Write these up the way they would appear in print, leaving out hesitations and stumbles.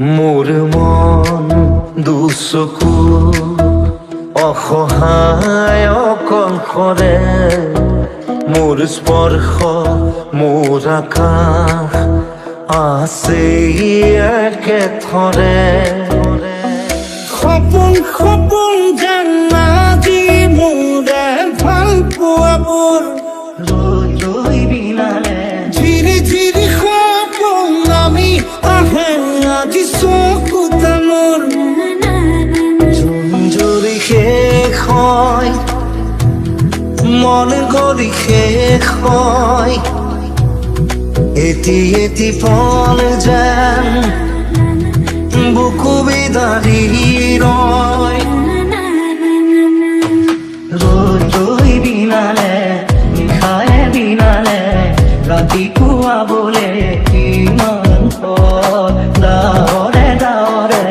মোৰ মন দুচকু অসহায় অকলশৰে মোৰ স্পৰ্শ মোৰ আকাশ আছে একেথৰে সপোন সপোন যেন আজি মোৰে ভাল পোৱাবোৰ ৰৈ ৰৈ বিনালে ধীৰে ধীৰে সপোন নামি আহে আজি চকুত মোৰ জুৰি শেষ হয় মন গলি শেষ হয় এটি এটি ফল যেন বুকু বিদাৰি ৰয় ৰৈ ৰৈ বিনালে নিশায়ে বিনালে ৰাতিপুৱা বোলে কিমান পথ ডাৱৰে ডাৱৰে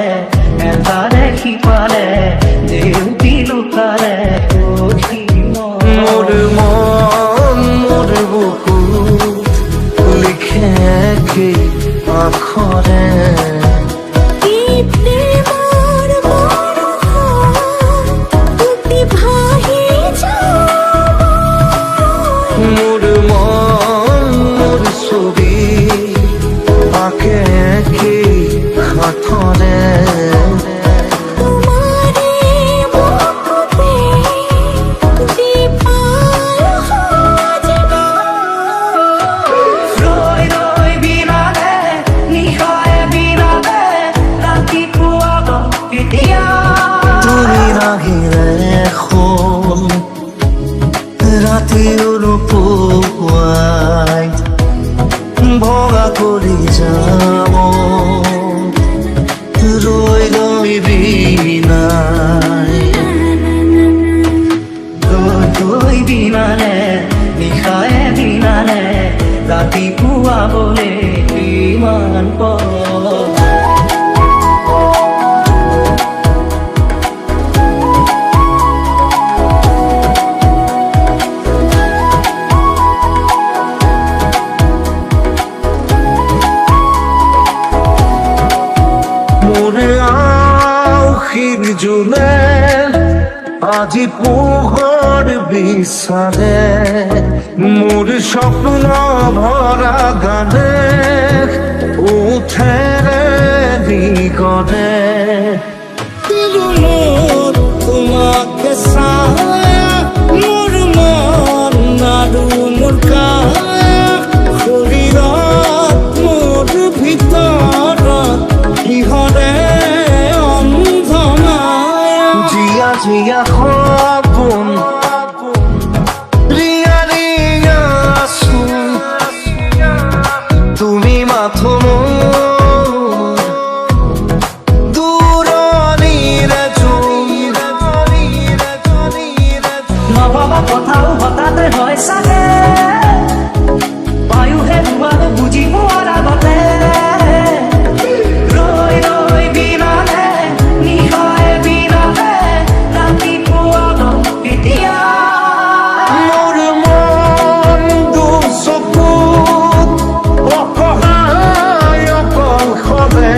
এটা দেখি পালে দেউতি লুকালে মোৰ মন মোৰ বুকু লিখে কি আখৰে মোৰ মন মোৰ ছবি আঁকে কি হাতৰে তুমি নাহিলে এখন ৰাতিৰ পুৱাই ভগা কৰি যাব ৰৈ ৰৈ বিনাই ৰৈ বিনালে নিশায়ে বিনালে ৰাতিপুৱা বোলে কিমান পথ জোনে আজি পোহৰ বিচাৰে মোৰ স্বপ্ন ভৰা গানে উঠেৰে দিগৰে তোমাকে চায় মোৰ মন আৰু মোৰ কায়া শৰীৰত মোৰ ভিতৰত কিহৰে জিয়া জিয়া সপোন ৰিয়া ৰিয়া চোন তুমি মাথো দূৰণিৰে জোন নভবা কথাও হঠাতে হয় চাগে বায়ুহে ধোৱাটো বুজি পোৱাৰ আগতে ৰৈ ৰৈ বিনালে নিশায়ে বিনালে ৰাতিপুৱা এতিয়া মোৰ মন দুচকুত অসহায় অকলশৰে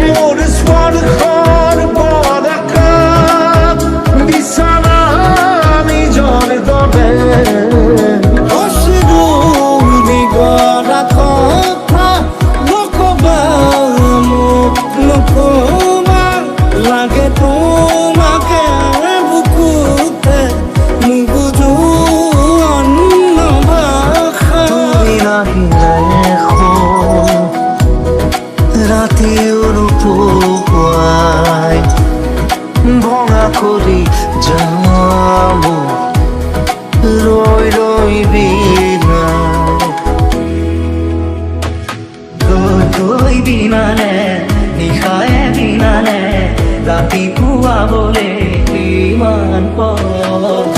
মোৰ স্পৰ্শৰ পদকাপ বিচৰা নিজৰ দৰে অশ্ৰুৰি গৰা কথা নকবা মোক নকবা লাগে তোমাকে বুকুতে নুবুজো অন্য ভাষা তুমি নাহিলে এখন ৰাতিৰ পুৱাই ভঙা কৰি যাম ৰৈ ৰৈ বিনালে নিশায়ে বিনালে ৰাতিপুৱা বোলে কিমান মান